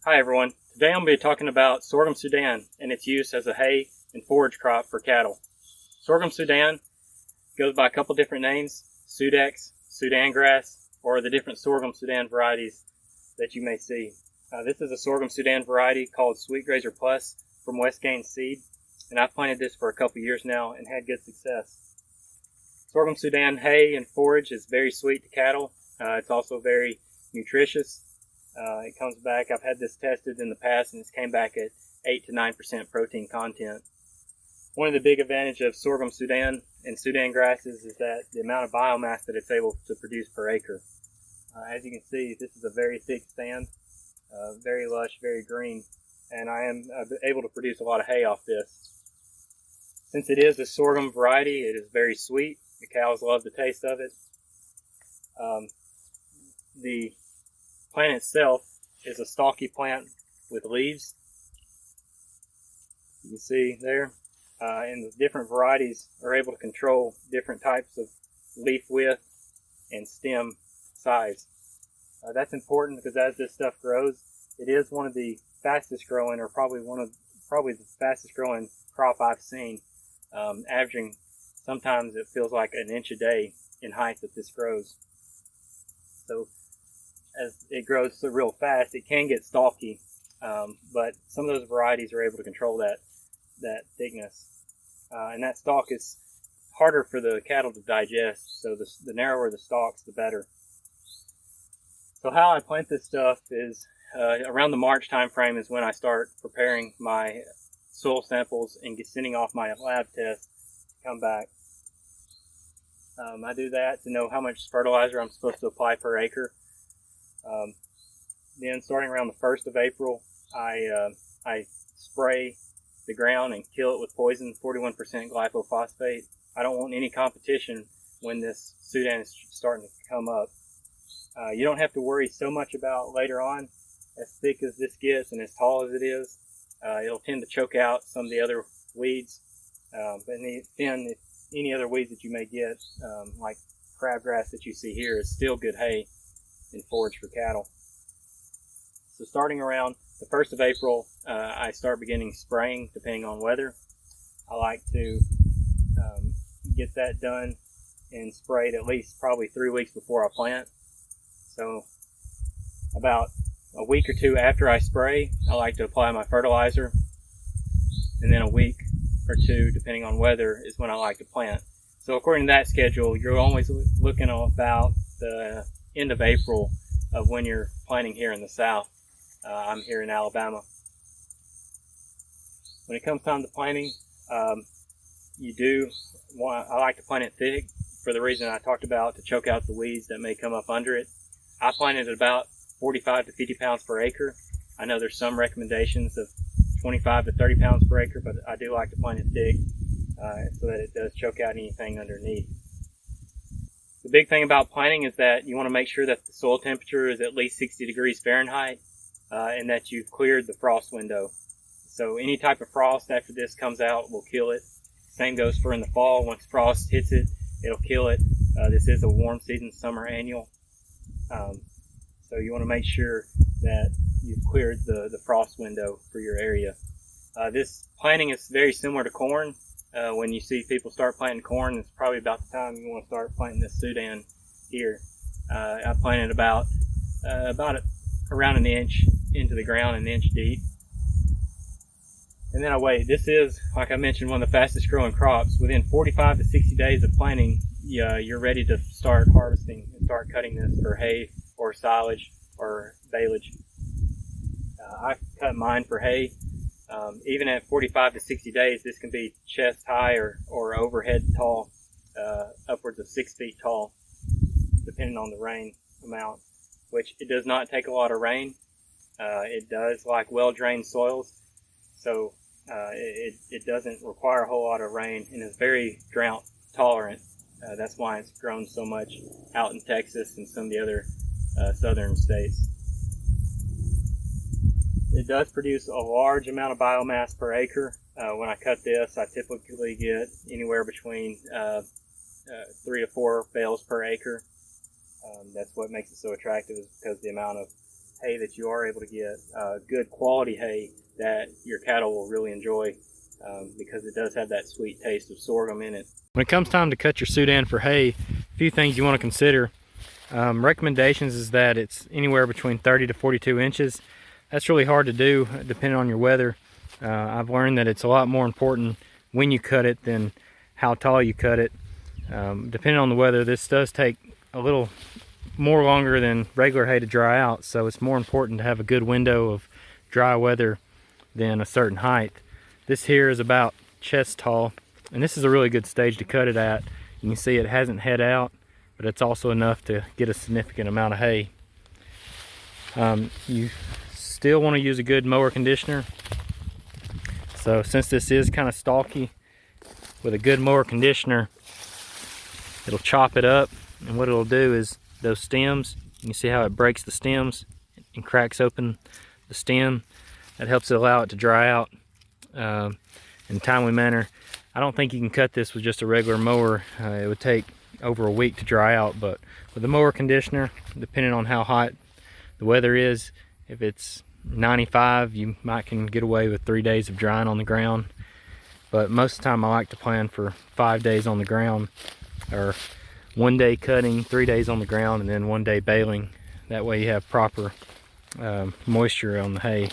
Hi everyone. Today I'm going to be talking about sorghum sudan and its use as a hay and forage crop for cattle. Sorghum sudan goes by a couple different names: Sudex, Sudangrass, or the different sorghum sudan varieties that you may see. This is a sorghum sudan variety called Sweet Grazer Plus from West Gain Seed, and I've planted this for a couple years now and had good success. Sorghum sudan hay and forage is very sweet to cattle. It's also very nutritious. It comes back, I've had this tested in the past, and it's came back at 8 to 9% protein content. One of the big advantages of sorghum sudan and sudan grasses is that the amount of biomass that it's able to produce per acre. As you can see, this is a very thick stand, very lush, very green, and I am able to produce a lot of hay off this. Since it is a sorghum variety, it is very sweet. The cows love the taste of it. The plant itself is a stalky plant with leaves. You can see there, and the different varieties are able to control different types of leaf width and stem size. That's important because as this stuff grows, it is one of the fastest growing, or probably the fastest growing crop I've seen, averaging sometimes it feels like an inch a day in height that this grows. So as it grows so real fast, it can get stalky, but some of those varieties are able to control that thickness. And that stalk is harder for the cattle to digest, so the narrower the stalks, the better. So how I plant this stuff is around the March time frame is when I start preparing my soil samples and sending off my lab tests to come back. I do that to know how much fertilizer I'm supposed to apply per acre. Then starting around the 1st of April, I spray the ground and kill it with poison, 41% glyphosate. I don't want any competition when this sudan is starting to come up. You don't have to worry so much about later on. As thick as this gets and as tall as it is, it'll tend to choke out some of the other weeds. But then if any other weeds that you may get, like crabgrass that you see here, is still good hay and forage for cattle. So starting around the 1st of April, I start beginning spraying depending on weather. I like to get that done and sprayed at least probably 3 weeks before I plant. So about a week or two after I spray, I like to apply my fertilizer, and then a week or two, depending on weather, is when I like to plant. So according to that schedule, you're always looking about the end of April of when you're planting here in the South. I'm here in Alabama. When it comes time to planting, I like to plant it thick for the reason I talked about, to choke out the weeds that may come up under it. I planted at about 45 to 50 pounds per acre. I know there's some recommendations of 25 to 30 pounds per acre, but I do like to plant it thick so that it does choke out anything underneath. The big thing about planting is that you want to make sure that the soil temperature is at least 60 degrees Fahrenheit and that you've cleared the frost window. So any type of frost after this comes out will kill it. Same goes for in the fall. Once frost hits it, it'll kill it. This is a warm season, summer annual. So you want to make sure that you've cleared the frost window for your area. This planting is very similar to corn. When you see people start planting corn, it's probably about the time you want to start planting this sudan here. I planted about around an inch into the ground, an inch deep. And then I wait. This is, like I mentioned, one of the fastest growing crops. Within 45 to 60 days of planting, you're ready to start harvesting and start cutting this for hay or silage or baleage. I cut mine for hay. Even at 45 to 60 days, this can be chest high or overhead tall, upwards of 6 feet tall, depending on the rain amount, which it does not take a lot of rain. It does like well-drained soils, so it doesn't require a whole lot of rain and is very drought tolerant. That's why it's grown so much out in Texas and some of the other southern states. It does produce a large amount of biomass per acre. When I cut this, I typically get anywhere between 3 to 4 bales per acre. That's what makes it so attractive, is because the amount of hay that you are able to get, good quality hay that your cattle will really enjoy, because it does have that sweet taste of sorghum in it. When it comes time to cut your Sudan for hay, a few things you want to consider. Recommendations is that it's anywhere between 30 to 42 inches. That's really hard to do depending on your weather. I've learned that it's a lot more important when you cut it than how tall you cut it. Depending on the weather, this does take a little more longer than regular hay to dry out, so it's more important to have a good window of dry weather than a certain height. This here is about chest tall, and this is a really good stage to cut it at. You can see it hasn't head out, but it's also enough to get a significant amount of hay. You still want to use a good mower conditioner. So since this is kind of stalky, with a good mower conditioner, it'll chop it up, and what it'll do is those stems, you can see how it breaks the stems and cracks open the stem. That helps it allow it to dry out in a timely manner. I don't think you can cut this with just a regular mower. It would take over a week to dry out, but with a mower conditioner, depending on how hot the weather is, if it's 95, you might can get away with 3 days of drying on the ground. But most of the time I like to plan for 5 days on the ground, or 1 day cutting, 3 days on the ground, and then 1 day baling. That way you have proper moisture on the hay.